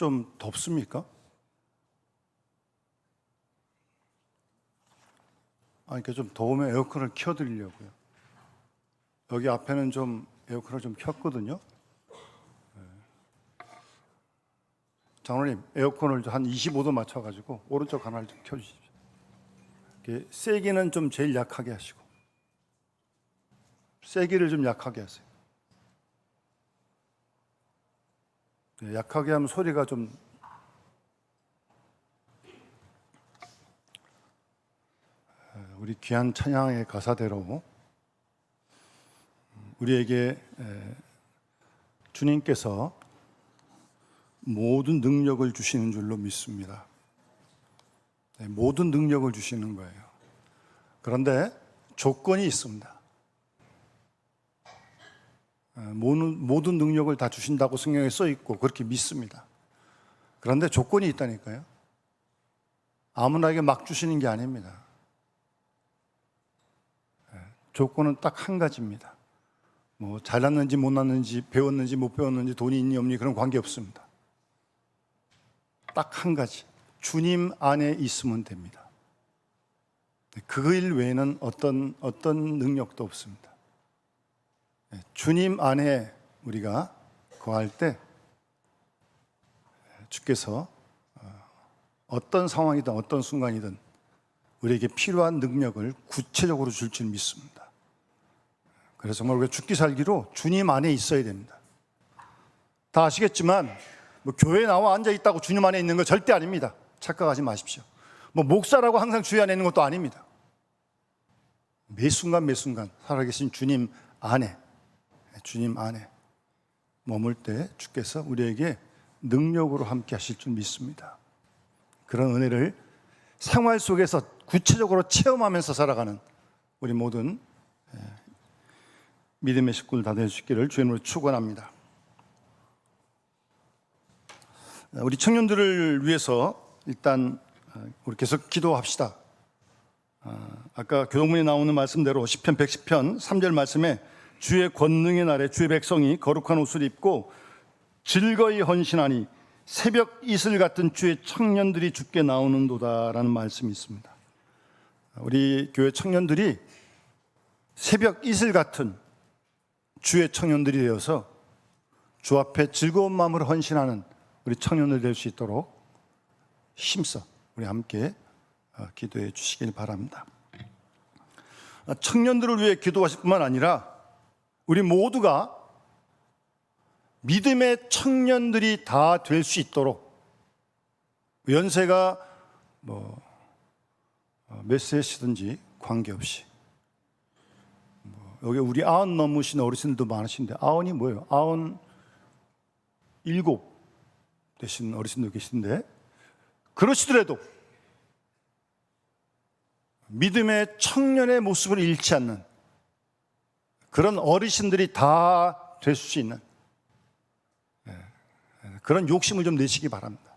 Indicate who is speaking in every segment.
Speaker 1: 좀 덥습니까? 그러니까 좀 더우면 에어컨을 켜드리려고요. 여기 앞에는 좀 에어컨을 좀 켰거든요. 장로님, 에어컨을 한 25도 맞춰가지고 오른쪽 하나를 좀 켜주십시오. 이렇게 세기는 좀 제일 약하게 하시고, 세기를 좀 약하게 하세요. 약하게 하면 소리가 좀 우리 귀한 찬양의 가사대로 우리에게 주님께서 모든 능력을 주시는 줄로 믿습니다. 모든 능력을 주시는 거예요. 그런데 조건이 있습니다. 모든 능력을 다 주신다고 성경에 써 있고 그렇게 믿습니다. 그런데 조건이 있다니까요. 아무나에게 막 주시는 게 아닙니다. 조건은 딱 한 가지입니다. 뭐 잘났는지 못났는지 배웠는지 못 배웠는지 돈이 있니 없니 그런 관계 없습니다. 딱 한 가지, 주님 안에 있으면 됩니다. 그 일 외에는 어떤 능력도 없습니다. 주님 안에 우리가 거할 때 주께서 어떤 상황이든 어떤 순간이든 우리에게 필요한 능력을 구체적으로 줄 줄 믿습니다. 그래서 정말 우리가 죽기 살기로 주님 안에 있어야 됩니다. 다 아시겠지만 뭐 교회에 나와 앉아 있다고 주님 안에 있는 거 절대 아닙니다. 착각하지 마십시오. 뭐 목사라고 항상 주님 안에 있는 것도 아닙니다. 매 순간 살아계신 주님 안에 머물 때 주께서 우리에게 능력으로 함께 하실 줄 믿습니다. 그런 은혜를 생활 속에서 구체적으로 체험하면서 살아가는 우리 모든 믿음의 식구들 다 되시기를 주님으로 축원합니다. 우리 청년들을 위해서 일단 우리 계속 기도합시다. 아까 교동문에 나오는 말씀대로 시편 110편 3절 말씀에 주의 권능의 날에 주의 백성이 거룩한 옷을 입고 즐거이 헌신하니 새벽 이슬 같은 주의 청년들이 주께 나오는도다라는 말씀이 있습니다. 우리 교회 청년들이 새벽 이슬 같은 주의 청년들이 되어서 주 앞에 즐거운 마음으로 헌신하는 우리 청년들 될 수 있도록 힘써 우리 함께 기도해 주시길 바랍니다. 청년들을 위해 기도하실 뿐만 아니라 우리 모두가 믿음의 청년들이 다 될 수 있도록 연세가 몇 세시든지 관계없이 여기 우리 90 넘으신 어르신들도 많으신데 90이 뭐예요? 97 되신 어르신도 계신데 그러시더라도 믿음의 청년의 모습을 잃지 않는 그런 어르신들이 다 될 수 있는 그런 욕심을 좀 내시기 바랍니다.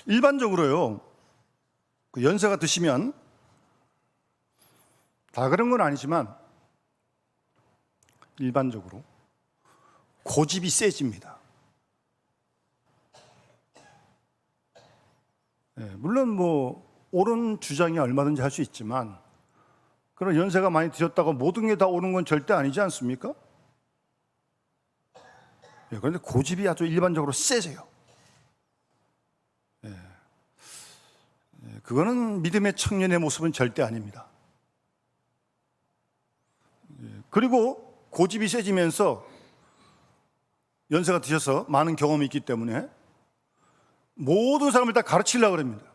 Speaker 1: 일반적으로요, 연세가 드시면 다 그런 건 아니지만 일반적으로 고집이 세집니다. 물론 뭐 옳은 주장이 얼마든지 할 수 있지만 그런 연세가 많이 드셨다고 모든 게 다 옳은 건 절대 아니지 않습니까? 그런데 고집이 아주 일반적으로 세세요. 그거는 믿음의 청년의 모습은 절대 아닙니다. 그리고 고집이 세지면서 연세가 드셔서 많은 경험이 있기 때문에 모든 사람을 다 가르치려고 합니다.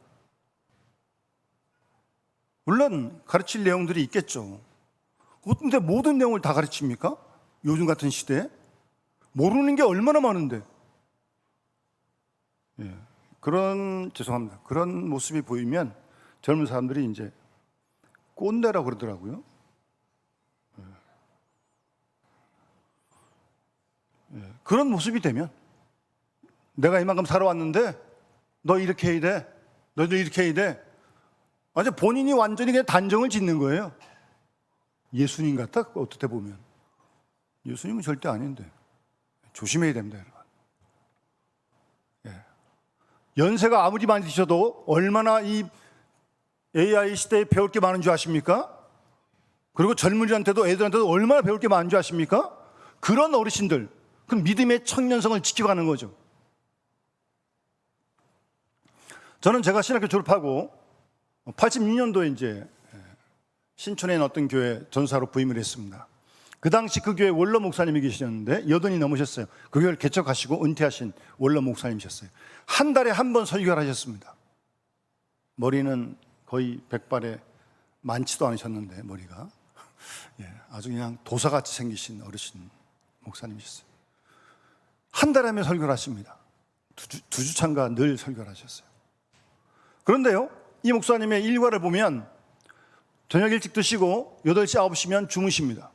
Speaker 1: 물론 가르칠 내용들이 있겠죠. 그런데 모든 내용을 다 가르칩니까? 요즘 같은 시대에 모르는 게 얼마나 많은데. 죄송합니다. 그런 모습이 보이면 젊은 사람들이 이제 꼰대라고 그러더라고요. 그런 모습이 되면 내가 이만큼 살아왔는데 너 이렇게 해야 돼, 너도 이렇게 해야 돼. 아주 본인이 완전히 그냥 단정을 짓는 거예요. 예수님 같아? 어떻게 보면 예수님은 절대 아닌데 조심해야 됩니다, 여러분. 예. 연세가 아무리 많이 드셔도 얼마나 이 AI 시대에 배울 게 많은 줄 아십니까? 그리고 젊은이한테도 애들한테도 얼마나 배울 게 많은 줄 아십니까? 그런 어르신들, 그 믿음의 청년성을 지켜가는 거죠. 저는 제가 신학교 졸업하고 86년도에 이제 신촌에 있는 어떤 교회 전사로 부임을 했습니다. 그 당시 그 교회 원로 목사님이 계셨는데 80이 넘으셨어요. 그 교회를 개척하시고 은퇴하신 원로 목사님이셨어요. 한 달에 한 번 설교를 하셨습니다. 머리는 거의 백발에 많지도 않으셨는데 머리가 아주 그냥 도사같이 생기신 어르신 목사님이셨어요. 한 달에 한 번 설교를 하십니다. 두 주 참가 늘 설교를 하셨어요. 그런데요, 이 목사님의 일과를 보면 저녁 일찍 드시고 8시, 9시면 주무십니다.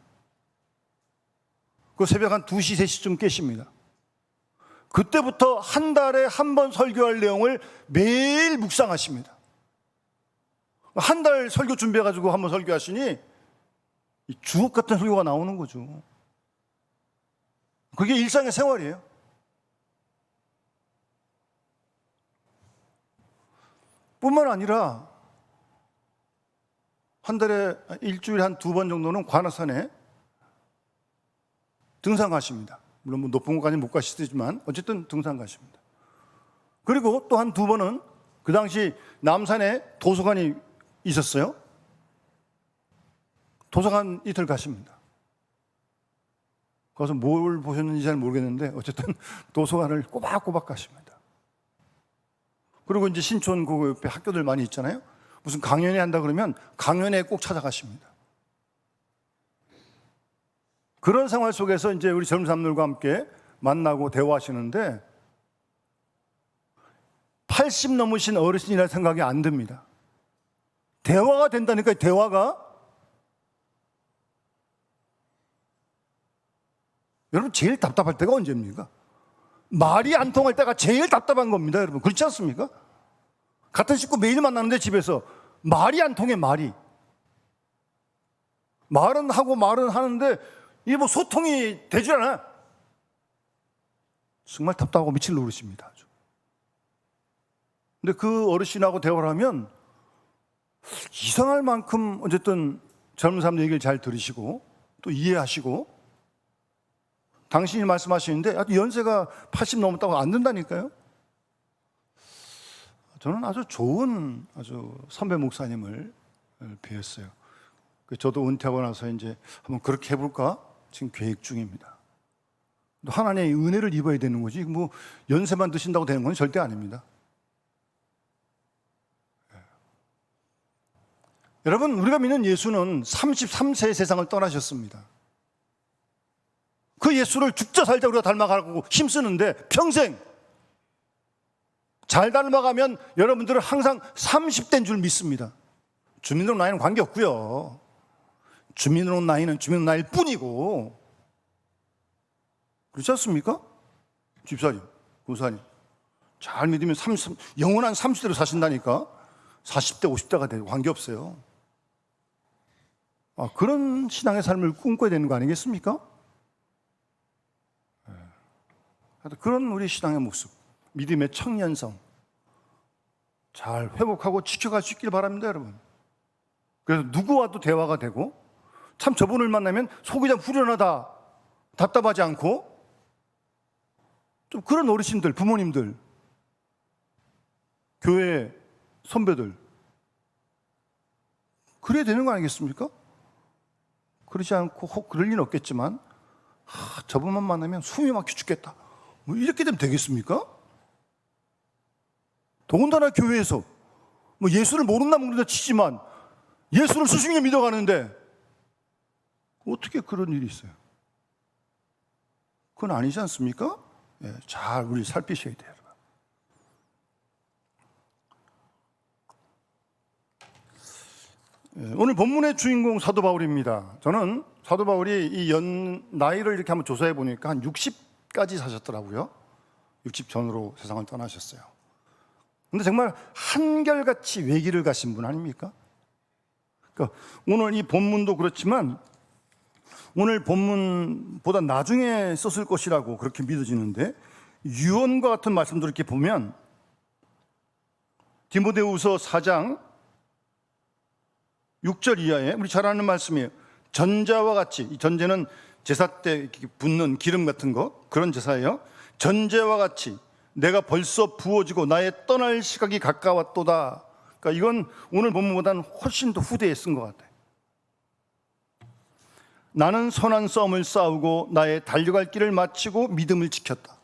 Speaker 1: 그 새벽 한 2시, 3시쯤 깨십니다. 그때부터 한 달에 한 번 설교할 내용을 매일 묵상하십니다. 한 달 설교 준비해가지고 한 번 설교하시니 주옥 같은 설교가 나오는 거죠. 그게 일상의 생활이에요. 뿐만 아니라 한 달에 일주일에 한 2번 정도는 관악산에 등산 가십니다. 물론 뭐 높은 곳까지는 못 가시지만 어쨌든 등산 가십니다. 그리고 또 한 2번은 그 당시 남산에 도서관이 있었어요. 도서관 이틀 가십니다. 거기서 뭘 보셨는지 잘 모르겠는데 어쨌든 도서관을 꼬박꼬박 가십니다. 그리고 이제 신촌 그 옆에 학교들 많이 있잖아요. 무슨 강연회 한다 그러면 강연회에 꼭 찾아가십니다. 그런 생활 속에서 이제 우리 젊은 사람들과 함께 만나고 대화하시는데 80 넘으신 어르신이라는 생각이 안 듭니다. 대화가 된다니까요, 대화가. 여러분, 제일 답답할 때가 언제입니까? 말이 안 통할 때가 제일 답답한 겁니다, 여러분. 그렇지 않습니까? 같은 식구 매일 만나는데 집에서 말이 안 통해, 말이. 말은 하고 말은 하는데 이게 뭐 소통이 되질 않아. 정말 답답하고 미칠 노릇입니다. 아주. 근데 그 어르신하고 대화를 하면 이상할 만큼 어쨌든 젊은 사람들 얘기를 잘 들으시고 또 이해하시고 당신이 말씀하시는데 연세가 80 넘었다고 안 된다니까요. 저는 아주 좋은 아주 선배 목사님을 뵈었어요. 저도 은퇴하고 나서 이제 한번 그렇게 해볼까 지금 계획 중입니다. 하나님의 은혜를 입어야 되는 거지 뭐 연세만 드신다고 되는 건 절대 아닙니다. 여러분, 우리가 믿는 예수는 33세의 세상을 떠나셨습니다. 그 예수를 죽자 살자 우리가 닮아가고 힘쓰는데 평생 잘 닮아가면 여러분들은 항상 30대인 줄 믿습니다. 주민등록 나이는 관계없고요. 주민등록 나이는 주민등록 나이일 뿐이고. 그렇지 않습니까? 집사님, 교사님 잘 믿으면 영원한 30대로 사신다니까. 40대, 50대가 돼도 관계없어요. 그런 신앙의 삶을 꿈꿔야 되는 거 아니겠습니까? 그런 우리 신앙의 모습, 믿음의 청년성 잘 회복하고 지켜갈 수 있길 바랍니다, 여러분. 그래서 누구와도 대화가 되고 참 저분을 만나면 속이 좀 후련하다, 답답하지 않고 좀 그런 어르신들, 부모님들, 교회 선배들 그래야 되는 거 아니겠습니까? 그러지 않고 혹 그럴 리는 없겠지만 저분만 만나면 숨이 막혀 죽겠다 뭐 이렇게 되면 되겠습니까? 더군다나 교회에서 뭐 예수를 모른다 모른다 치지만 예수를 수십년 믿어가는데 어떻게 그런 일이 있어요? 그건 아니지 않습니까? 잘 우리 살피셔야 돼요. 오늘 본문의 주인공 사도 바울입니다. 저는 사도 바울이 이 나이를 이렇게 한번 조사해 보니까 한 60까지 사셨더라고요. 60 전으로 세상을 떠나셨어요. 근데 정말 한결같이 외길을 가신 분 아닙니까? 그러니까 오늘 이 본문도 그렇지만 오늘 본문보다 나중에 썼을 것이라고 그렇게 믿어지는데, 유언과 같은 말씀들을 이렇게 보면 디모데후서 4장 6절 이하에 우리 잘 아는 말씀이에요. 전자와 같이, 이 전제는 제사 때 붓는 기름 같은 거, 그런 제사예요. 전제와 같이 내가 벌써 부어지고 나의 떠날 시각이 가까웠도다. 그러니까 이건 오늘 본문보다는 훨씬 더 후대에 쓴 것 같아요. 나는 선한 싸움을 싸우고 나의 달려갈 길을 마치고 믿음을 지켰다.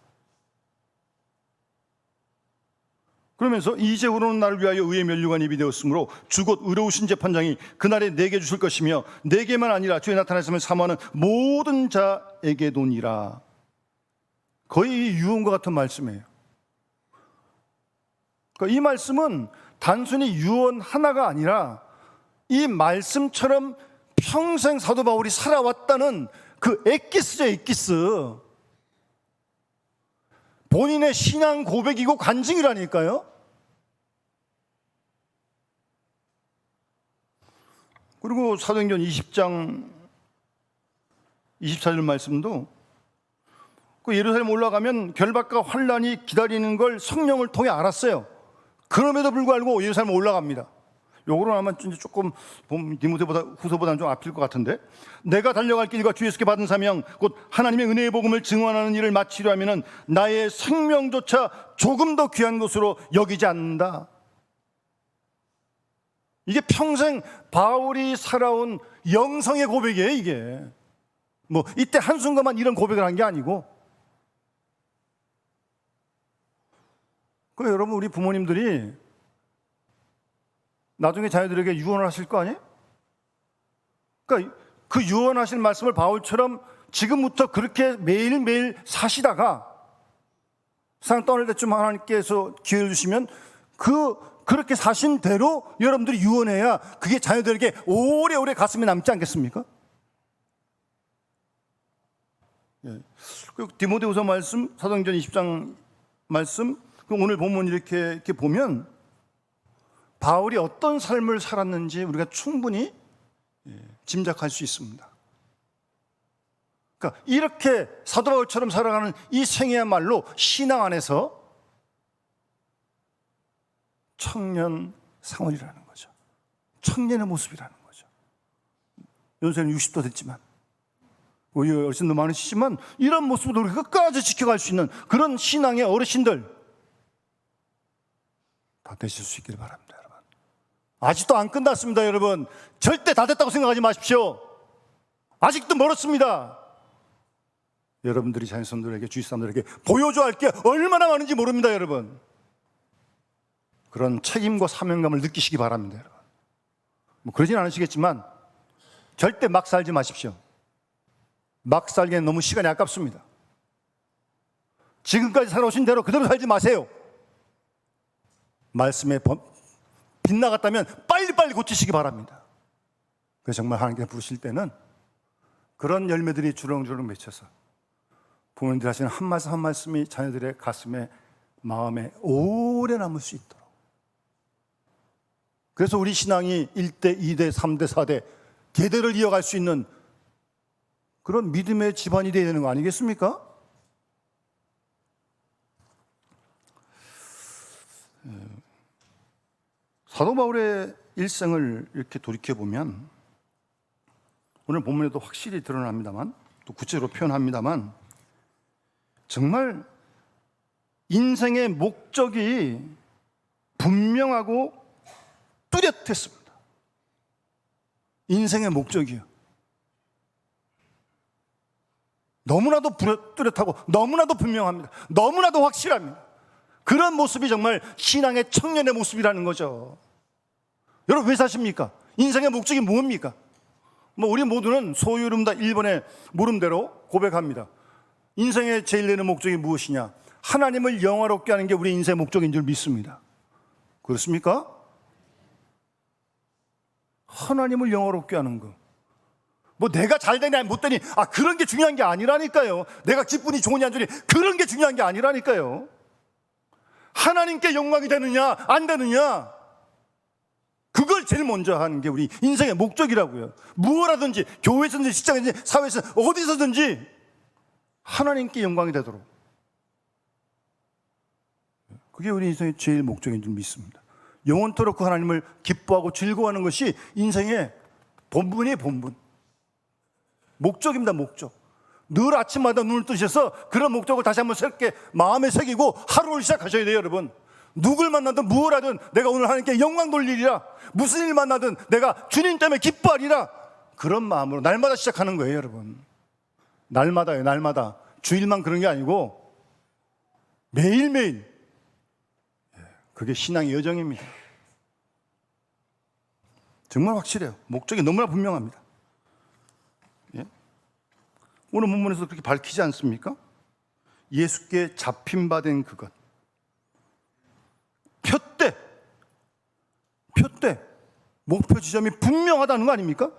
Speaker 1: 그러면서 이제후로는 나를 위하여 의의 면류관 입이 되었으므로 주 곧 의로우신 재판장이 그날에 내게 주실 것이며 내게만 아니라 주의 나타나심을 사모하는 모든 자에게도니라. 거의 유언과 같은 말씀이에요. 그러니까 이 말씀은 단순히 유언 하나가 아니라 이 말씀처럼 평생 사도 바울이 살아왔다는 그 엑기스죠, 엑기스. 본인의 신앙 고백이고 간증이라니까요. 그리고 사도행전 20장 24절 말씀도 그 예루살렘 올라가면 결박과 환란이 기다리는 걸 성령을 통해 알았어요. 그럼에도 불구하고 예루살렘 올라갑니다. 요거는 아마 조금 디모데보다 후서보다는 좀 앞일 것 같은데, 내가 달려갈 길과 주 예수께 받은 사명 곧 하나님의 은혜의 복음을 증언하는 일을 마치려 하면은 나의 생명조차 조금 더 귀한 것으로 여기지 않는다. 이게 평생 바울이 살아온 영성의 고백이에요. 이게 뭐 이때 한순간만 이런 고백을 한 게 아니고. 그 여러분, 우리 부모님들이 나중에 자녀들에게 유언을 하실 거 아니에요? 그러니까 그 유언하실 말씀을 바울처럼 지금부터 그렇게 매일매일 사시다가 세상 떠날 때쯤 하나님께서 기회를 주시면 그렇게 사신 대로 여러분들이 유언해야 그게 자녀들에게 오래오래 가슴에 남지 않겠습니까? 예. 그리고 디모데후서 말씀, 사도행전 20장 말씀, 오늘 본문 이렇게 보면 바울이 어떤 삶을 살았는지 우리가 충분히 짐작할 수 있습니다. 그러니까 이렇게 사도 바울처럼 살아가는 이 생애야말로 신앙 안에서 청년 생활이라는 거죠. 청년의 모습이라는 거죠. 연세는 60도 됐지만, 우리 어르신도 많으시지만 이런 모습으로 우리 끝까지 지켜갈 수 있는 그런 신앙의 어르신들 다 되실 수 있기를 바랍니다. 여러분, 아직도 안 끝났습니다. 여러분, 절대 다 됐다고 생각하지 마십시오. 아직도 멀었습니다. 여러분들이 자녀손들에게, 주위 사람들에게 보여줘야 할 게 얼마나 많은지 모릅니다. 여러분, 그런 책임과 사명감을 느끼시기 바랍니다. 여러분, 뭐 그러진 않으시겠지만 절대 막 살지 마십시오. 막 살기엔 너무 시간이 아깝습니다. 지금까지 살아오신 대로 그대로 살지 마세요. 말씀에 빗나갔다면 빨리빨리 고치시기 바랍니다. 그래서 정말 하나님께서 부르실 때는 그런 열매들이 주렁주렁 맺혀서 부모님들이 하시는 한 말씀 한 말씀이 자녀들의 가슴에, 마음에 오래 남을 수 있도록. 그래서 우리 신앙이 1대, 2대, 3대, 4대 계대를 이어갈 수 있는 그런 믿음의 집안이 되어야 되는 거 아니겠습니까? 사도 바울의 일생을 이렇게 돌이켜보면 오늘 본문에도 확실히 드러납니다만, 또 구체적으로 표현합니다만, 정말 인생의 목적이 분명하고 뚜렷했습니다. 인생의 목적이요. 너무나도 뚜렷하고 너무나도 분명합니다. 너무나도 확실합니다. 그런 모습이 정말 신앙의 청년의 모습이라는 거죠. 여러분, 왜 사십니까? 인생의 목적이 뭡니까? 뭐 우리 모두는 소유름다 1번의 물음대로 고백합니다. 인생의 제일 내는 목적이 무엇이냐? 하나님을 영화롭게 하는 게 우리 인생의 목적인 줄 믿습니다. 그렇습니까? 하나님을 영화롭게 하는 거. 뭐 내가 잘 되냐 못 되니, 그런 게 중요한 게 아니라니까요. 내가 기분이 좋으냐 안 좋으냐 그런 게 중요한 게 아니라니까요. 하나님께 영광이 되느냐 안 되느냐, 그걸 제일 먼저 하는 게 우리 인생의 목적이라고요. 무엇하든지 교회에서든지 직장이든지 사회에서 어디서든지 하나님께 영광이 되도록, 그게 우리 인생의 제일 목적인 줄 믿습니다. 영원토록 그 하나님을 기뻐하고 즐거워하는 것이 인생의 본분이에요. 본분, 목적입니다. 목적. 늘 아침마다 눈을 뜨셔서 그런 목적을 다시 한번 새롭게 마음에 새기고 하루를 시작하셔야 돼요. 여러분, 누굴 만나든 무엇 하든 내가 오늘 하나님께 영광 돌리리라, 무슨 일 만나든 내가 주님 때문에 기뻐하리라, 그런 마음으로 날마다 시작하는 거예요. 여러분, 날마다요. 날마다. 주일만 그런 게 아니고 매일매일. 그게 신앙의 여정입니다. 정말 확실해요. 목적이 너무나 분명합니다. 예? 오늘 본문에서 그렇게 밝히지 않습니까? 예수께 잡힌 바 된 그것, 표대 목표 지점이 분명하다는 거 아닙니까?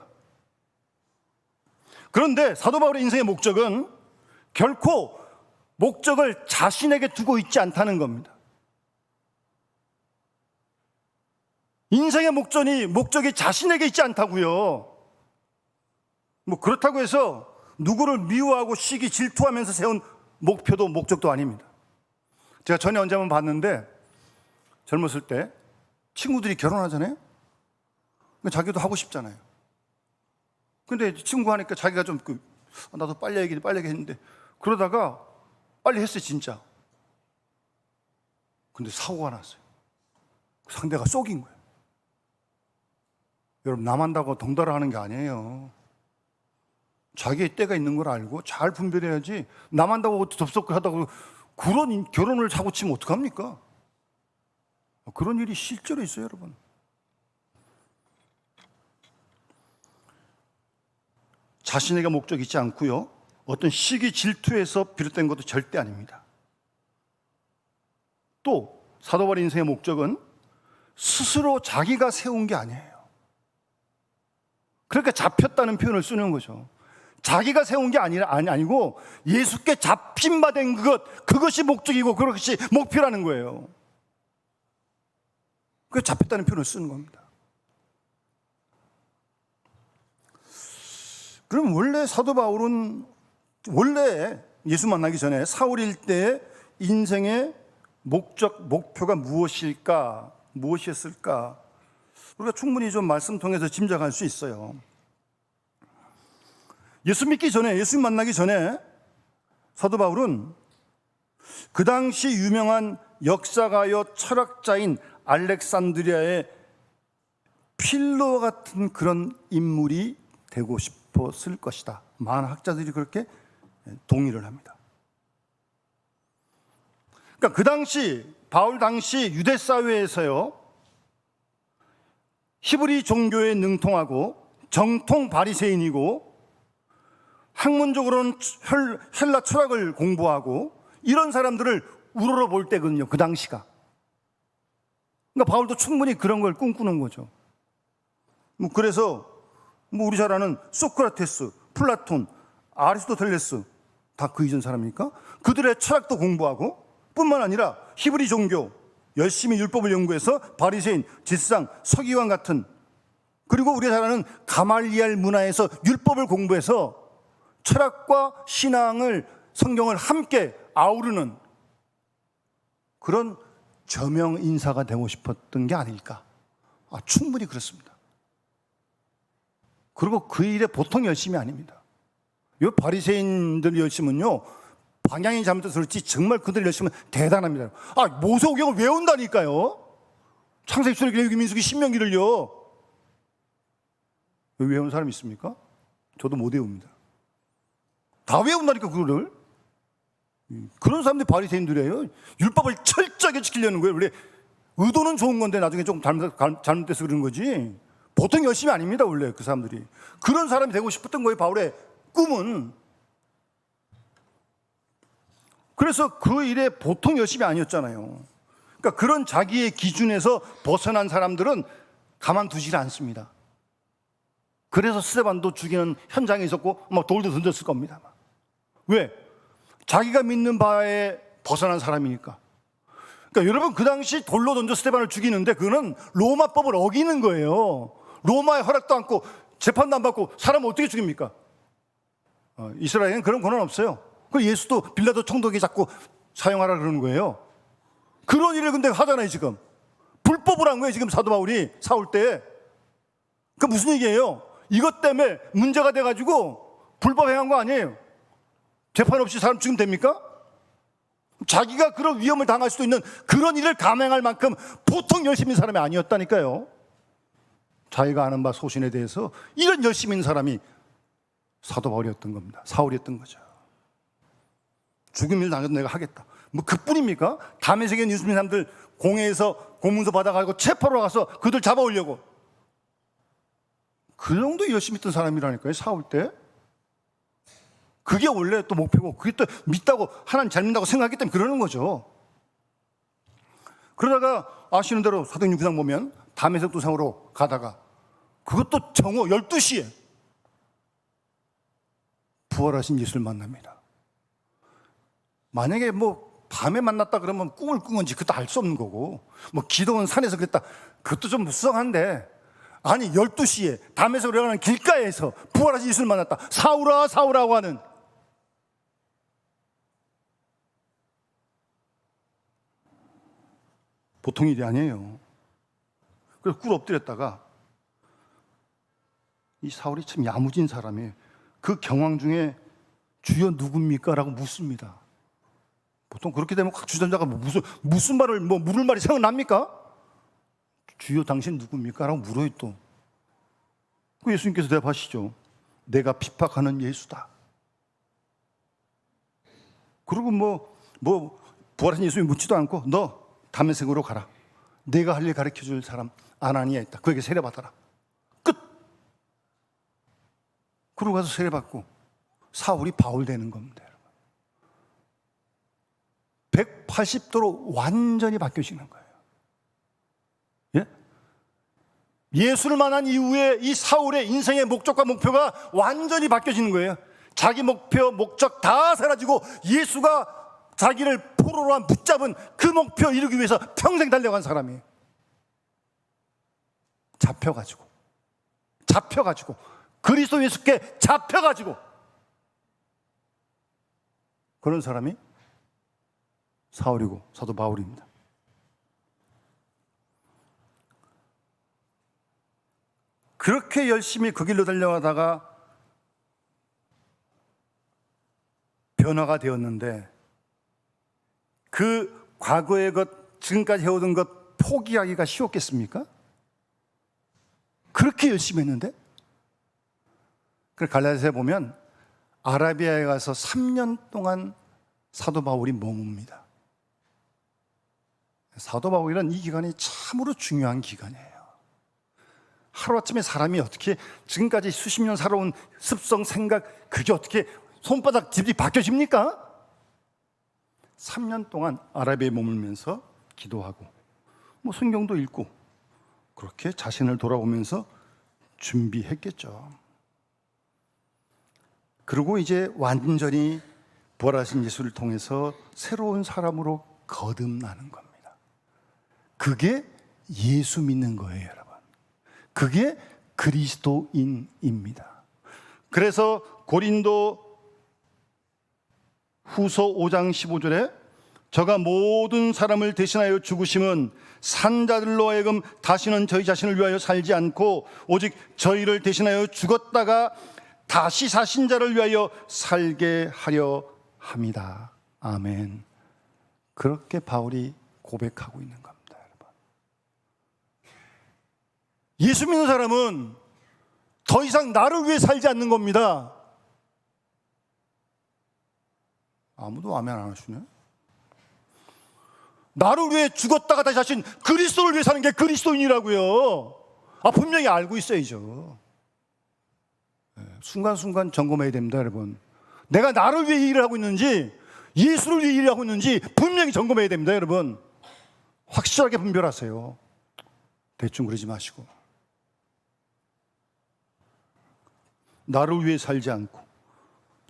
Speaker 1: 그런데 사도 바울의 인생의 목적은 결코 목적을 자신에게 두고 있지 않다는 겁니다. 인생의 목적이 자신에게 있지 않다고요. 뭐 그렇다고 해서 누구를 미워하고 시기 질투하면서 세운 목표도 목적도 아닙니다. 제가 전에 언제 한번 봤는데, 젊었을 때 친구들이 결혼하잖아요. 자기도 하고 싶잖아요. 근데 친구 하니까 자기가 좀 나도 빨리 했는데, 그러다가 빨리 했어요. 진짜. 근데 사고가 났어요. 상대가 쏙인 거예요. 여러분, 남한다고 덩달아 하는 게 아니에요. 자기의 때가 있는 걸 알고 잘 분별해야지, 남한다고 덥석하다고 그런 결혼을 사고 치면 어떡합니까? 그런 일이 실제로 있어요. 여러분, 자신에게 목적이 있지 않고요, 어떤 시기 질투에서 비롯된 것도 절대 아닙니다. 또 사도 바울의 인생의 목적은 스스로 자기가 세운 게 아니에요. 그러니까 잡혔다는 표현을 쓰는 거죠. 자기가 세운 게 아니고 예수께 잡힌 바 된 그것이 목적이고 그것이 목표라는 거예요. 그 잡혔다는 표현을 쓰는 겁니다. 그럼 원래 사도 바울은 원래 예수 만나기 전에 사울일 때의 인생의 목표가 무엇일까? 무엇이었을까? 우리가 충분히 좀 말씀 통해서 짐작할 수 있어요. 예수 만나기 전에 사도 바울은 그 당시 유명한 역사가요 철학자인 알렉산드리아의 필로 같은 그런 인물이 되고 싶었을 것이다. 많은 학자들이 그렇게 동의를 합니다. 그러니까 그 당시 바울 당시 유대 사회에서요, 히브리 종교에 능통하고 정통 바리새인이고 학문적으로는 헬라 철학을 공부하고 이런 사람들을 우러러 볼 때거든요. 그 당시가. 그러니까 바울도 충분히 그런 걸 꿈꾸는 거죠. 그래서 우리 잘 아는 소크라테스, 플라톤, 아리스토텔레스 다 그 이전 사람이니까 그들의 철학도 공부하고, 뿐만 아니라 히브리 종교 열심히 율법을 연구해서 바리새인, 제사장, 서기관 같은, 그리고 우리가 잘 아는 가말리알 문화에서 율법을 공부해서 철학과 신앙을, 성경을 함께 아우르는 그런 저명 인사가 되고 싶었던 게 아닐까. 충분히 그렇습니다. 그리고 그 일에 보통 열심이 아닙니다. 이 바리새인들 열심은요, 방향이 잘못돼서 그렇지 정말 그들 열심은 대단합니다. 모세오경을 외운다니까요. 창세기, 출애굽기, 레위기, 민수기, 신명기를요. 여기 외우는 사람 있습니까? 저도 못 외웁니다. 다 외운다니까 그거를. 그런 사람들이 바리새인들이에요. 율법을 철저하게 지키려는 거예요. 원래 의도는 좋은 건데 나중에 조금 잘못돼서 그러는 거지, 보통 열심이 아닙니다. 원래 그 사람들이. 그런 사람이 되고 싶었던 거예요, 바울의 꿈은. 그래서 그 일에 보통 열심이 아니었잖아요. 그러니까 그런 자기의 기준에서 벗어난 사람들은 가만두지 않습니다. 그래서 스데반도 죽이는 현장에 있었고 막 돌도 던졌을 겁니다. 왜? 자기가 믿는 바에 벗어난 사람이니까. 그러니까 여러분, 그 당시 돌로 던져 스데반을 죽이는데 그거는 로마법을 어기는 거예요. 로마의 허락도 않고 재판도 안 받고 사람을 어떻게 죽입니까? 이스라엘은 그런 권한 없어요. 그 예수도 빌라도 총독이 자꾸 사용하라 그러는 거예요. 그런 일을 근데 하잖아요. 지금 불법을 한 거예요. 지금 사도 바울이 사울 때. 그 무슨 얘기예요? 이것 때문에 문제가 돼가지고 불법 행한 거 아니에요. 재판 없이 사람 죽이면 됩니까? 자기가 그런 위험을 당할 수도 있는 그런 일을 감행할 만큼 보통 열심히 있는 사람이 아니었다니까요. 자기가 아는 바 소신에 대해서 이런 열심히 있는 사람이 사도 바울이었던 겁니다. 사울이었던 거죠. 죽음 일 당해도 내가 하겠다. 뭐 그뿐입니까? 다메섹에 있는 유수민 사람들 공회에서 공문서 받아가지고 체포로 가서 그들 잡아오려고. 그 정도 열심히 있던 사람이라니까요. 사울 때. 그게 원래 또 목표고, 그게 또 믿다고, 하나님 잘 믿다고 생각했기 때문에 그러는 거죠. 그러다가 아시는 대로 사도행전 9장 보면 다메섹 도상으로 가다가 그것도 정오 12시에 부활하신 예수를 만납니다. 만약에 뭐 밤에 만났다 그러면 꿈을 꾼 건지 그것도 알 수 없는 거고, 뭐 기도원 산에서 그랬다, 그것도 좀 수상한데, 아니 12시에 다메섹으로 가는 길가에서 부활하신 예수를 만났다. 사울아 사울아고 하는. 보통 일이 아니에요. 그래서 꿇어 엎드렸다가 이 사울이 참 야무진 사람이에요. 그 경황 중에 주여 누굽니까? 라고 묻습니다. 보통 그렇게 되면 주전자가 무슨 말을 물을 말이 생각납니까? 주여 당신 누굽니까? 라고 물어요. 또 그 예수님께서 대답하시죠. 내가 핍박하는 예수다. 그리고 부활하신 예수님이 묻지도 않고 너 다메섹으로 가라. 내가 할 일 가르쳐줄 사람 아나니아 있다. 그에게 세례받아라. 끝. 그러고 가서 세례받고 사울이 바울 되는 겁니다. 180도로 완전히 바뀌어지는 거예요. 예? 예수를 만난 이후에 이 사울의 인생의 목적과 목표가 완전히 바뀌어지는 거예요. 자기 목표, 목적 다 사라지고 예수가 자기를 포로로 한 붙잡은 그 목표 이루기 위해서 평생 달려간 사람이에요. 잡혀가지고 그리스도 예수께 잡혀가지고 그런 사람이 사울이고 사도 바울입니다. 그렇게 열심히 그 길로 달려가다가 변화가 되었는데 그 과거의 것, 지금까지 해오던 것 포기하기가 쉬웠겠습니까? 그렇게 열심히 했는데. 갈라디아서에 보면 아라비아에 가서 3년 동안 사도 바울이 머뭅니다. 사도 바울이란 이 기간이 참으로 중요한 기간이에요. 하루아침에 사람이 어떻게 지금까지 수십 년 살아온 습성, 생각, 그게 어떻게 손바닥 짚이 바뀌어집니까? 3년 동안 아라비아에 머물면서 기도하고 성경도 읽고 그렇게 자신을 돌아보면서 준비했겠죠. 그리고 이제 완전히 부활하신 예수를 통해서 새로운 사람으로 거듭나는 겁니다. 그게 예수 믿는 거예요, 여러분. 그게 그리스도인입니다. 그래서 고린도 후서 5장 15절에 저가 모든 사람을 대신하여 죽으심은 산자들로 하여금 다시는 저희 자신을 위하여 살지 않고 오직 저희를 대신하여 죽었다가 다시 사신 자를 위하여 살게 하려 합니다. 아멘. 그렇게 바울이 고백하고 있는 겁니다, 여러분. 예수 믿는 사람은 더 이상 나를 위해 살지 않는 겁니다. 아무도 아멘 안 하시네. 나를 위해 죽었다가 다시 하신 그리스도를 위해 사는 게 그리스도인이라고요. 분명히 알고 있어야죠. 순간순간 점검해야 됩니다, 여러분. 내가 나를 위해 일을 하고 있는지 예수를 위해 일을 하고 있는지 분명히 점검해야 됩니다, 여러분. 확실하게 분별하세요. 대충 그러지 마시고. 나를 위해 살지 않고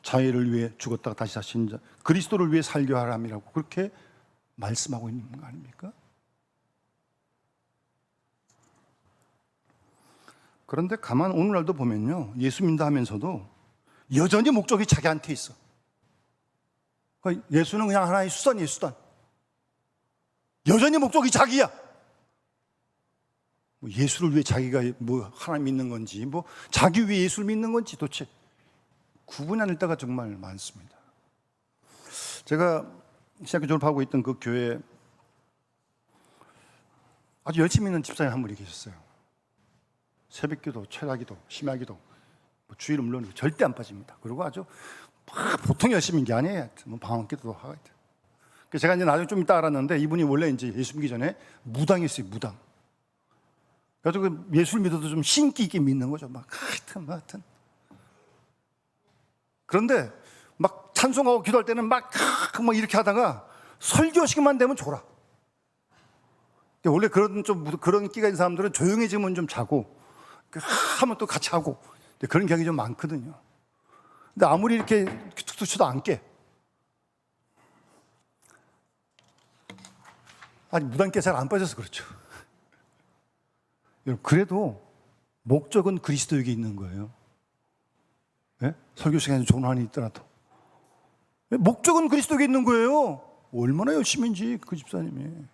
Speaker 1: 자기를 위해 죽었다가 다시 사신 자, 그리스도를 위해 살게 하람이라고 그렇게 말씀하고 있는 거 아닙니까? 그런데 가만 오늘날도 보면요, 예수 믿는다 하면서도 여전히 목적이 자기한테 있어. 그러니까 예수는 그냥 하나의 수단이에요, 수단. 여전히 목적이 자기야. 뭐 예수를 위해 자기가 뭐 하나님 믿는 건지, 뭐 자기 위해 예수를 믿는 건지 도대체 구분이 안 될 때가 정말 많습니다. 제가 신학교 졸업하고 있던 그 교회에 아주 열심히 있는 집사님 한 분이 계셨어요. 새벽기도, 철야기도, 심야기도, 뭐 주일 물론 절대 안 빠집니다. 그리고 아주 보통 열심히 게 아니에요. 뭐 방언기도도 하고. 그래서 제가 이제 나중에 좀 이따 알았는데 이분이 원래 이제 예수 믿기 전에 무당이었어요, 무당. 그래서 그 예수를 믿어도 좀 신기 있게 믿는 거죠. 막 하여튼. 그런데 막 찬송하고 기도할 때는 막 이렇게 하다가 설교 시간만 되면 졸아. 원래 그런 끼가 있는 사람들은 조용해지면 좀 자고 하면 또 같이 하고 그런 경향이 좀 많거든요. 근데 아무리 이렇게 툭툭 쳐도 안 깨. 아니 무당께 잘 안 빠져서 그렇죠. 그래도 목적은 그리스도에게 있는 거예요. 네? 설교 시간에 좋은 한이 있더라도 목적은 그리스도에게 있는 거예요. 얼마나 열심인지 그 집사님이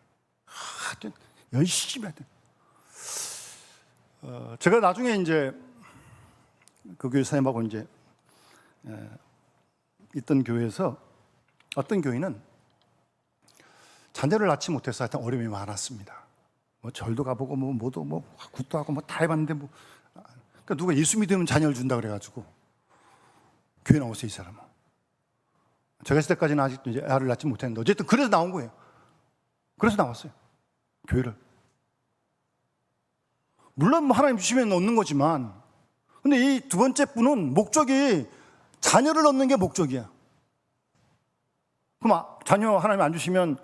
Speaker 1: 하여튼 열심히 하여튼. 제가 나중에 이제 그 교회 사님하고 이제 있던 교회에서 어떤 교회는 자녀를 낳지 못해서 하여튼 어려움이 많았습니다. 뭐 절도 가보고 뭐도 굿도 하고 다 해봤는데 그러니까 누가 예수 믿으면 자녀를 준다 그래가지고 교회 나오세요 이 사람은. 제가 있을 때까지는 아직도 이제 아를 낳지 못했는데 어쨌든 그래서 나온 거예요. 그래서 나왔어요 교회를. 물론 뭐 하나님 주시면 얻는 거지만 근데 이 두 번째 분은 목적이 자녀를 얻는 게 목적이야. 그럼 자녀 하나님 안 주시면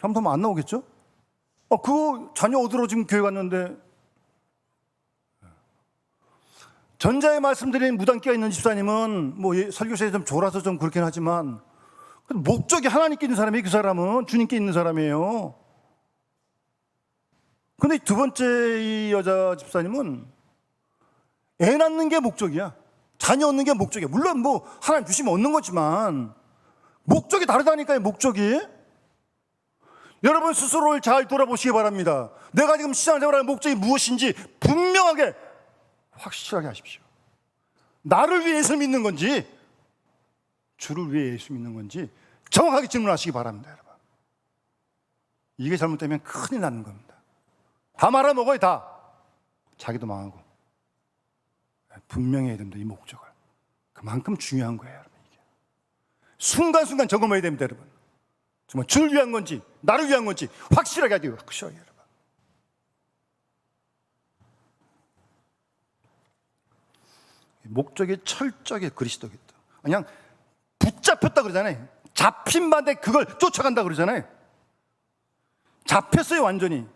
Speaker 1: 잘못하면 안 나오겠죠? 그거 자녀 얻으러 지금 교회 갔는데 전자에 말씀드린 무당기가 있는 집사님은 뭐 설교실에 좀 졸아서 좀 그렇긴 하지만 목적이 하나님께 있는 사람이에요. 그 사람은 주님께 있는 사람이에요. 근데 두 번째 이 여자 집사님은 애 낳는 게 목적이야. 자녀 얻는 게 목적이야. 물론 뭐 하나님 주시면 얻는 거지만 목적이 다르다니까요. 목적이. 여러분 스스로를 잘 돌아보시기 바랍니다. 내가 지금 신앙생활의 목적이 무엇인지 분명하게 확실하게 하십시오. 나를 위해 예수 믿는 건지 주를 위해 예수 믿는 건지 정확하게 질문하시기 바랍니다. 여러분. 이게 잘못되면 큰일 나는 겁니다. 다 말아먹어요. 다. 자기도 망하고. 분명히 해야 됩니다. 이 목적을. 그만큼 중요한 거예요. 여러분. 이게. 순간순간 점검해야 됩니다. 여러분. 정말 주를 위한 건지 나를 위한 건지 확실하게 하죠. 확실하게 여러분. 목적이 철저하게 그리스도겠다. 그냥 붙잡혔다 그러잖아요. 잡힌 바인데 그걸 쫓아간다 그러잖아요. 잡혔어요 완전히.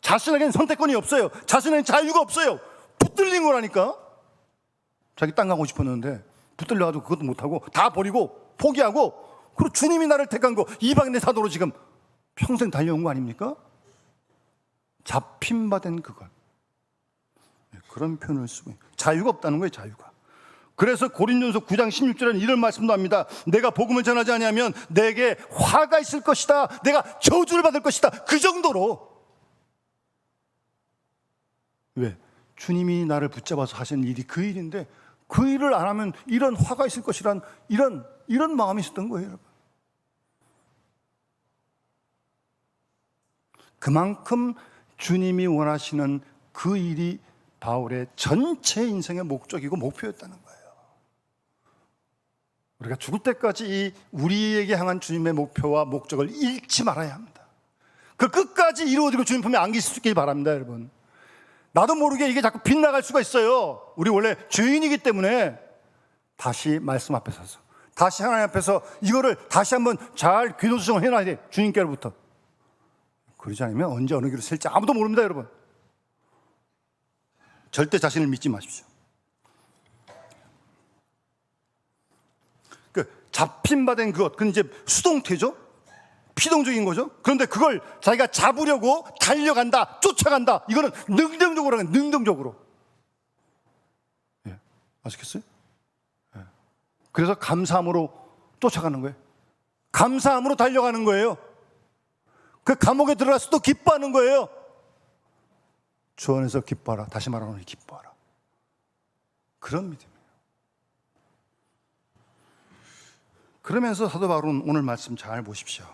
Speaker 1: 자신에게는 선택권이 없어요. 자신에게는 자유가 없어요. 붙들린 거라니까. 자기 땅 가고 싶었는데 붙들려가지고 그것도 못하고 다 버리고 포기하고 그리고 주님이 나를 택한 거 이방인의 사도로 지금 평생 달려온 거 아닙니까? 잡힌 바 된 그것. 그런 표현을 쓰고 자유가 없다는 거예요. 자유가. 그래서 고린도전서 9장 16절에는 이런 말씀도 합니다. 내가 복음을 전하지 아니하면 내게 화가 있을 것이다. 내가 저주를 받을 것이다. 그 정도로. 왜? 주님이 나를 붙잡아서 하신 일이 그 일인데 그 일을 안 하면 이런 화가 있을 것이란 이런 마음이 있었던 거예요. 여러분. 그만큼 주님이 원하시는 그 일이 바울의 전체 인생의 목적이고 목표였다는 거예요. 우리가 죽을 때까지 우리에게 향한 주님의 목표와 목적을 잃지 말아야 합니다. 그 끝까지 이루어지고 주님 품에 안길 수 있길 바랍니다. 여러분. 나도 모르게 이게 자꾸 빗나갈 수가 있어요. 우리 원래 죄인이기 때문에 다시 말씀 앞에 서서 다시 하나님 앞에서 이거를 다시 한번 잘 귀노수정을 해놔야 돼. 주님께로부터. 그러지 않으면 언제 어느 길로 셀지 아무도 모릅니다. 여러분. 절대 자신을 믿지 마십시오. 그 잡힌 바 된 그것, 그건 이제 수동태죠. 피동적인 거죠. 그런데 그걸 자기가 잡으려고 달려간다, 쫓아간다. 이거는 능동적으로 하는 거예요. 능동적으로. 예, 아시겠어요? 예. 그래서 감사함으로 쫓아가는 거예요. 감사함으로 달려가는 거예요. 그 감옥에 들어가서 또 기뻐하는 거예요. 주 안에서 기뻐하라. 다시 말하노니 기뻐하라. 그런 믿음이에요. 그러면서 사도 바울은 오늘 말씀 잘 보십시오.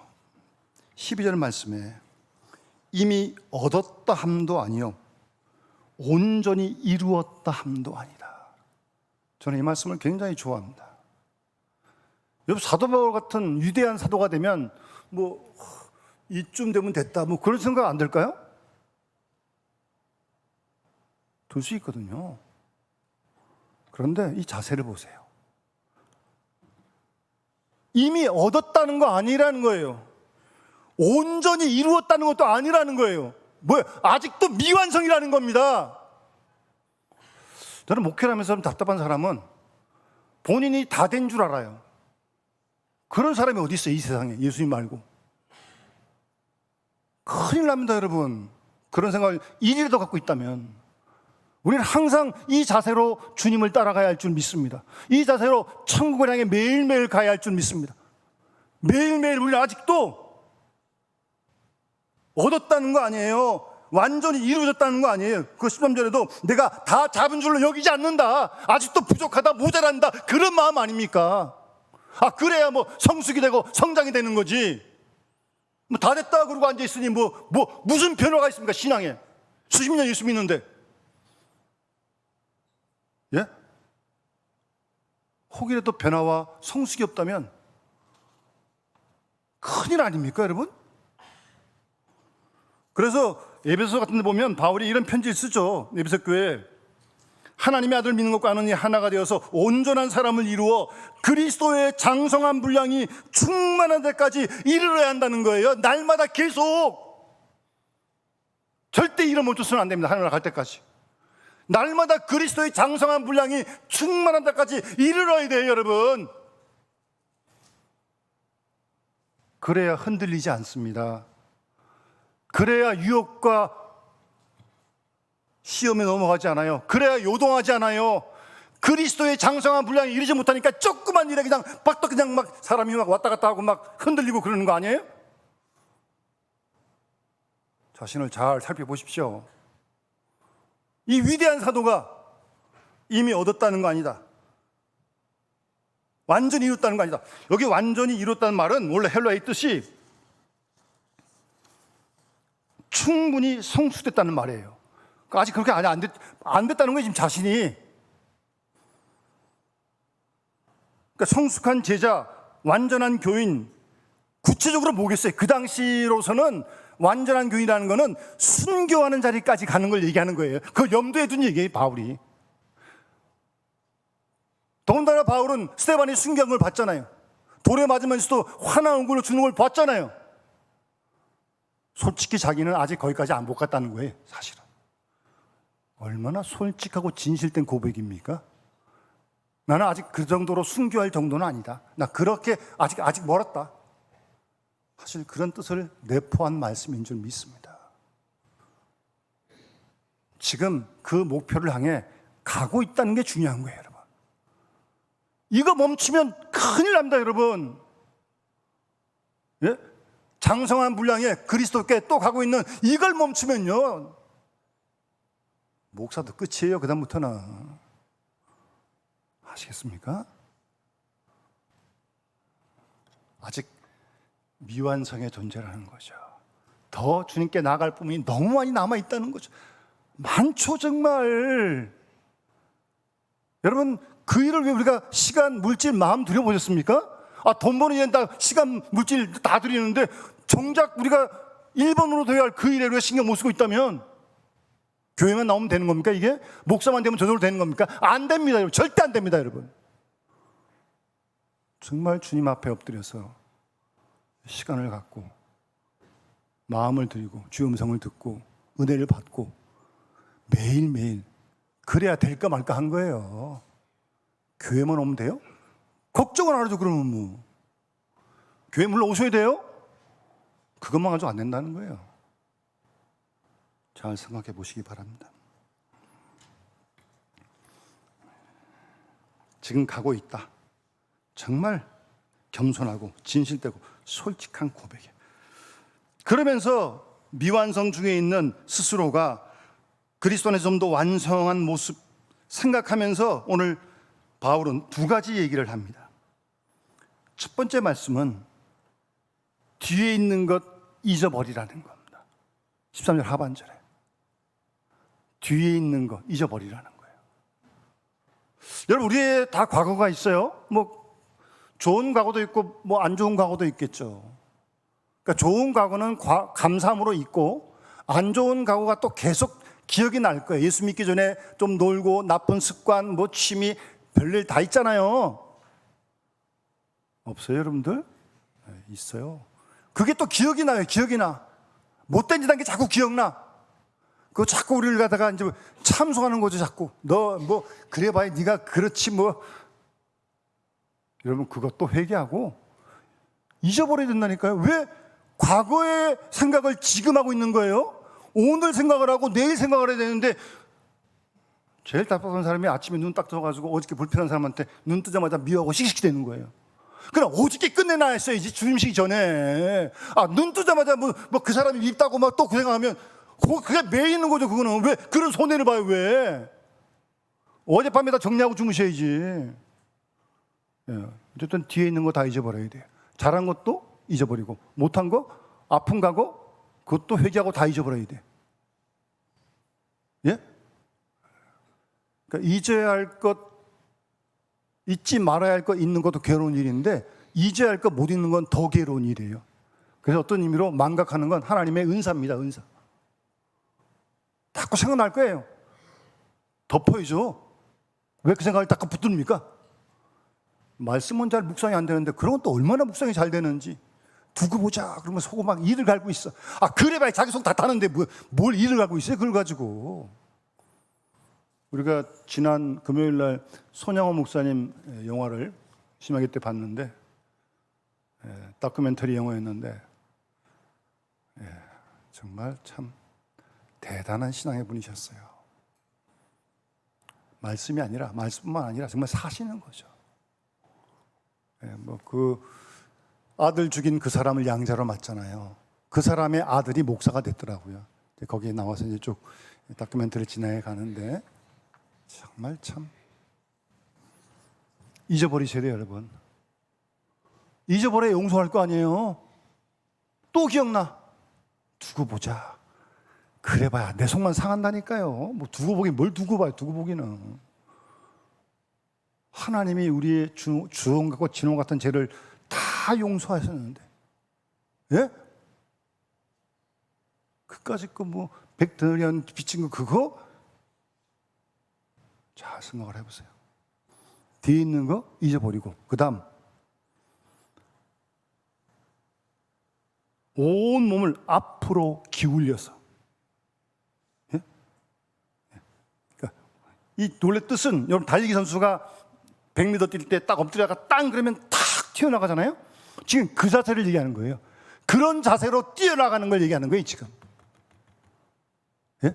Speaker 1: 12절 말씀에 이미 얻었다 함도 아니요 온전히 이루었다 함도 아니다. 저는 이 말씀을 굉장히 좋아합니다. 여러분, 사도 바울 같은 위대한 사도가 되면 뭐 이쯤 되면 됐다 뭐 그런 생각 안 들까요? 들 수 있거든요. 그런데 이 자세를 보세요. 이미 얻었다는 거 아니라는 거예요. 온전히 이루었다는 것도 아니라는 거예요. 뭐예요? 아직도 미완성이라는 겁니다. 저는 목회를 하면서 좀 답답한 사람은 본인이 다 된 줄 알아요. 그런 사람이 어디 있어요, 이 세상에. 예수님 말고. 큰일 납니다, 여러분. 그런 생각을 일이라도 갖고 있다면 우리는 항상 이 자세로 주님을 따라가야 할 줄 믿습니다. 이 자세로 천국을 향해 매일매일 가야 할 줄 믿습니다. 매일매일 우리는 아직도 얻었다는 거 아니에요. 완전히 이루어졌다는 거 아니에요. 그 13절에도 내가 다 잡은 줄로 여기지 않는다. 아직도 부족하다, 모자란다. 그런 마음 아닙니까? 그래야 뭐 성숙이 되고 성장이 되는 거지. 뭐 다 됐다 그러고 앉아있으니 무슨 변화가 있습니까, 신앙에? 수십 년 예수 믿는데. 예? 혹이라도 변화와 성숙이 없다면 큰일 아닙니까, 여러분? 그래서 에베소 같은 데 보면 바울이 이런 편지를 쓰죠. 에베소 교회에 하나님의 아들 믿는 것과 아는 이 하나가 되어서 온전한 사람을 이루어 그리스도의 장성한 분량이 충만한 데까지 이르러야 한다는 거예요. 날마다 계속. 절대 이름 멈춰서는 안 됩니다. 하나님 갈 때까지. 날마다 그리스도의 장성한 분량이 충만한 데까지 이르러야 돼요, 여러분. 그래야 흔들리지 않습니다. 그래야 유혹과 시험에 넘어가지 않아요. 그래야 요동하지 않아요. 그리스도의 장성한 분량에 이르지 못하니까 조그만 일에 그냥 빡떡 그냥 막 사람이 막 왔다 갔다 하고 막 흔들리고 그러는 거 아니에요? 자신을 잘 살펴보십시오. 이 위대한 사도가 이미 얻었다는 거 아니다. 완전히 이뤘다는 거 아니다. 여기 완전히 이뤘다는 말은 원래 헬라의 뜻이 충분히 성숙됐다는 말이에요. 아직 그렇게 안 됐다는 거예요, 지금 자신이. 그러니까 성숙한 제자, 완전한 교인, 구체적으로 뭐겠어요? 그 당시로서는 완전한 교인이라는 거는 순교하는 자리까지 가는 걸 얘기하는 거예요. 그걸 염두에 둔 얘기예요, 바울이. 더군다나 바울은 스데반이 순교한 걸 봤잖아요. 돌에 맞으면서도 화나 얼굴로 주는 걸 봤잖아요. 솔직히 자기는 아직 거기까지 안 못 갔다는 거예요, 사실은. 얼마나 솔직하고 진실된 고백입니까? 나는 아직 그 정도로 순교할 정도는 아니다. 나 그렇게 아직 멀었다. 사실 그런 뜻을 내포한 말씀인 줄 믿습니다. 지금 그 목표를 향해 가고 있다는 게 중요한 거예요, 여러분. 이거 멈추면 큰일 납니다, 여러분. 예? 장성한 분량에 그리스도께 또 가고 있는 이걸 멈추면요, 목사도 끝이에요, 그 다음부터는. 아시겠습니까? 아직 미완성의 존재라는 거죠. 더 주님께 나아갈 부분이 너무 많이 남아있다는 거죠. 많죠, 정말. 여러분, 그 일을 왜 우리가 시간, 물질, 마음 들여보셨습니까? 돈 버는 일은 다 시간, 물질 다 들이는데 정작 우리가 1번으로 돼야 할 그 일에 우리가 신경 못 쓰고 있다면 교회만 나오면 되는 겁니까, 이게? 목사만 되면 저절로 되는 겁니까? 안 됩니다, 여러분. 절대 안 됩니다, 여러분. 정말 주님 앞에 엎드려서 시간을 갖고 마음을 들이고 주의 음성을 듣고 은혜를 받고 매일매일 그래야 될까 말까 한 거예요. 교회만 오면 돼요? 걱정을 안 하죠, 그러면 뭐. 교회 물론 오셔야 돼요? 그것만 가지고 안 된다는 거예요. 잘 생각해 보시기 바랍니다. 지금 가고 있다. 정말 겸손하고 진실되고 솔직한 고백이에요. 그러면서 미완성 중에 있는 스스로가 그리스도 안에서 좀 더 완성한 모습 생각하면서 오늘 바울은 두 가지 얘기를 합니다. 첫 번째 말씀은 뒤에 있는 것 잊어버리라는 겁니다. 13절 하반절에 뒤에 있는 것 잊어버리라는 거예요. 여러분, 우리의 다 과거가 있어요. 뭐 좋은 과거도 있고 뭐 안 좋은 과거도 있겠죠. 그러니까 좋은 과거는 감사함으로 있고 안 좋은 과거가 또 계속 기억이 날 거예요. 예수 믿기 전에 좀 놀고 나쁜 습관, 뭐 취미, 별일 다 있잖아요. 없어요, 여러분들? 네, 있어요. 그게 또 기억이 나요. 기억이 나. 못된 짓 한 게 자꾸 기억나. 그거 자꾸 우리를 가다가 이제 참소하는 거죠. 자꾸 너 뭐 그래봐야 네가 그렇지 뭐. 여러분, 그것도 회개하고 잊어버려야 된다니까요. 왜 과거의 생각을 지금 하고 있는 거예요? 오늘 생각을 하고 내일 생각을 해야 되는데, 제일 답답한 사람이 아침에 눈 딱 떠가지고 어저께 불편한 사람한테 눈 뜨자마자 미워하고 씩씩 되는 거예요. 그럼 어저께 끝내놔 했어야지, 주임식 전에. 눈 뜨자마자 뭐 그 사람이 밉다고 막 또 그 생각하면 그게 매 있는 거죠. 그거는 왜 그런 손해를 봐요? 왜 어젯밤에 다 정리하고 주무셔야지. 예, 어쨌든 뒤에 있는 거 다 잊어버려야 돼요. 잘한 것도 잊어버리고 못한 거, 아픈 과거 그것도 회개하고 다 잊어버려야 돼. 예? 그러니까 잊어야 할 것, 잊지 말아야 할 것 잊는 것도 괴로운 일인데 잊어야 할 것 못 잊는 건 더 괴로운 일이에요. 그래서 어떤 의미로 망각하는 건 하나님의 은사입니다. 은사. 자꾸 생각날 거예요. 덮어야죠. 왜 그 생각을 자꾸 붙듭니까? 말씀은 잘 묵상이 안 되는데 그런 건 또 얼마나 묵상이 잘 되는지. 두고 보자 그러면 속고 막 이를 갈고 있어. 그래봐야 자기 속 다 타는데 뭘 이를 갈고 있어요? 그걸 가지고. 우리가 지난 금요일 날 손양호 목사님 영화를 심하게 때 봤는데, 다큐멘터리 영화였는데, 정말 참 대단한 신앙의 분이셨어요. 말씀뿐만 아니라 정말 사시는 거죠. 뭐 그 아들 죽인 그 사람을 양자로 맞잖아요. 그 사람의 아들이 목사가 됐더라고요. 거기에 나와서 이제 쭉 다큐멘터리를 진행해 가는데, 정말 참 잊어버리셔야 돼요, 여러분. 잊어버려야 용서할 거 아니에요. 또 기억나. 두고 보자. 그래봐야 내 속만 상한다니까요. 뭐 두고 보긴 뭘 두고 봐요. 두고 보기는. 하나님이 우리의 주원 같고 진원 같은 죄를 다 용서하셨는데, 예? 그까짓 거 뭐 백더년 비친 거 그거 잘 생각을 해보세요. 뒤에 있는 거 잊어버리고, 그 다음 온 몸을 앞으로 기울여서, 예? 그러니까 이 논리의 뜻은, 여러분 달리기 선수가 100m 뛸 때 딱 엎드려가 땅 그러면 탁 튀어나가잖아요. 지금 그 자세를 얘기하는 거예요. 그런 자세로 뛰어나가는 걸 얘기하는 거예요, 지금. 예?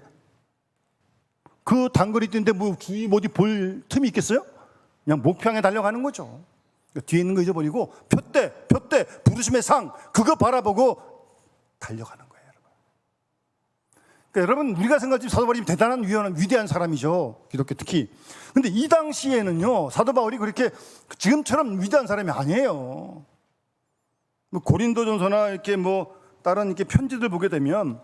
Speaker 1: 그 단거리 뛰는데 뭐 주위 어디 볼 틈이 있겠어요? 그냥 목표 향해 달려가는 거죠. 뒤에 있는 거 잊어버리고 표대 부르심의 상 그거 바라보고 달려가는 거예요, 여러분. 그러니까 여러분, 우리가 생각하지 사도 바울이 대단한 위대한 사람이죠, 기독교 특히. 근데 이 당시에는요, 사도 바울이 그렇게 지금처럼 위대한 사람이 아니에요. 뭐 고린도전서나 이렇게 뭐 다른 이렇게 편지들 보게 되면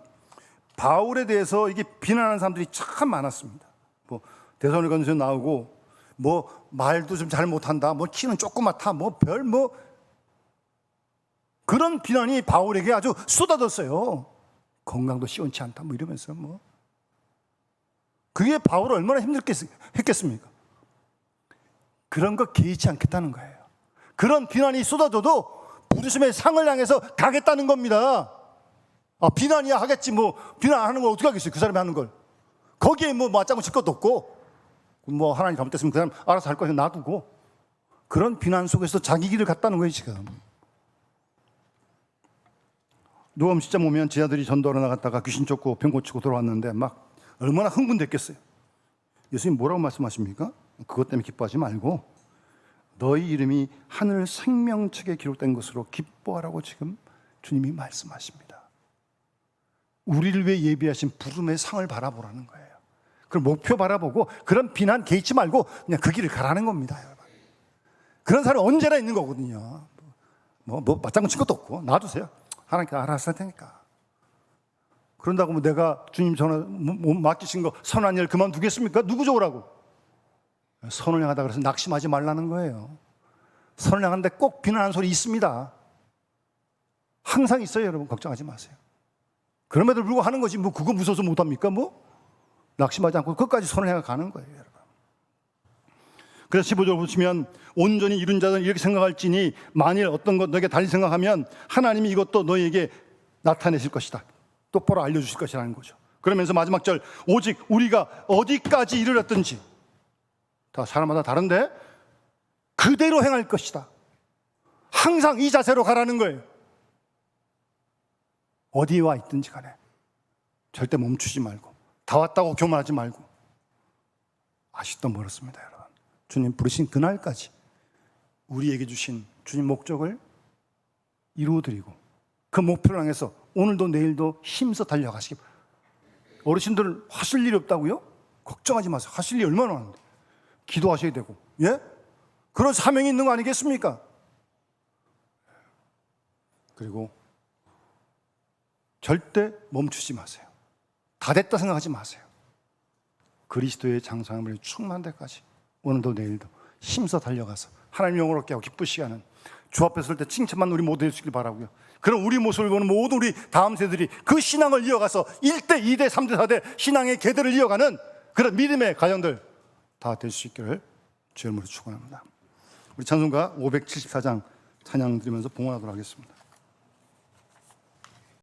Speaker 1: 바울에 대해서 이게 비난하는 사람들이 참 많았습니다. 뭐 데살로니가전서 나오고, 뭐 말도 좀 잘 못한다, 뭐 키는 조그맣다, 뭐 그런 비난이 바울에게 아주 쏟아졌어요. 건강도 시원치 않다, 뭐 이러면서 뭐. 그게 바울을 얼마나 힘들겠습니까? 그런 거 개의치 않겠다는 거예요. 그런 비난이 쏟아져도 부르심의 상을 향해서 가겠다는 겁니다. 비난이야 하겠지, 뭐 비난하는 걸 어떻게 하겠어요? 그 사람이 하는 걸. 거기에 뭐 맞장구 칠 것도 없고, 뭐 하나님 잘못됐으면 그 사람 알아서 할 거에서 놔두고, 그런 비난 속에서 자기 길을 갔다는 거예요, 지금. 노암 시점 오면 제자들이 전도하러 나갔다가 귀신 쫓고 병 고치고 돌아왔는데 막 얼마나 흥분됐겠어요. 예수님 뭐라고 말씀하십니까? 그것 때문에 기뻐하지 말고 너희 이름이 하늘 생명책에 기록된 것으로 기뻐하라고 지금 주님이 말씀하십니다. 우리를 위해 예비하신 부름의 상을 바라보라는 거예요. 그 목표 바라보고 그런 비난 개의치 말고 그냥 그 길을 가라는 겁니다, 여러분. 그런 사람이 언제나 있는 거거든요. 맞장구 친 것도 없고 놔두세요. 하나님께 알아서 할 테니까. 그런다고 내가 주님 전화 맡기신 거 선한 일 그만두겠습니까? 누구 좋으라고? 선을 향하다 그래서 낙심하지 말라는 거예요. 선을 향하는데 꼭 비난하는 소리 있습니다. 항상 있어요, 여러분. 걱정하지 마세요. 그럼에도 불구하고 하는 거지 그거 무서워서 못합니까? 낙심하지 않고 끝까지 선을 향해 가는 거예요, 여러분. 그래서 15절 보시면 온전히 이룬 자들은 이렇게 생각할지니 만일 어떤 것 너에게 달리 생각하면 하나님이 이것도 너희에게 나타내실 것이다. 똑바로 알려주실 것이라는 거죠. 그러면서 마지막 절 오직 우리가 어디까지 이르렀든지 다 사람마다 다른데 그대로 행할 것이다. 항상 이 자세로 가라는 거예요. 어디에 와 있든지 간에 절대 멈추지 말고 다 왔다고 교만하지 말고. 아직도 멀었습니다, 여러분. 주님 부르신 그날까지 우리에게 주신 주님 목적을 이루어드리고 그 목표를 향해서 오늘도 내일도 힘써 달려가시기 바랍니다. 어르신들 하실 일이 없다고요? 걱정하지 마세요. 하실 일이 얼마나 많은데. 기도하셔야 되고, 예? 그런 사명이 있는 거 아니겠습니까? 그리고 절대 멈추지 마세요. 다 됐다 생각하지 마세요. 그리스도의 장사함을 충만한 데까지 오늘도 내일도 힘써 달려가서 하나님 영광롭게 하고 기쁘시게 하는 주 앞에 설 때 칭찬만 우리 모두 해주시길 바라고요. 그럼 우리 모습을 보는 모든 우리 다음 세들이 그 신앙을 이어가서 1대, 2대, 3대, 4대 신앙의 계대를 이어가는 그런 믿음의 가정들 다 될 수 있기를 주의 이름으로 축원합니다. 우리 찬송가 574장 찬양 드리면서 봉헌하도록 하겠습니다.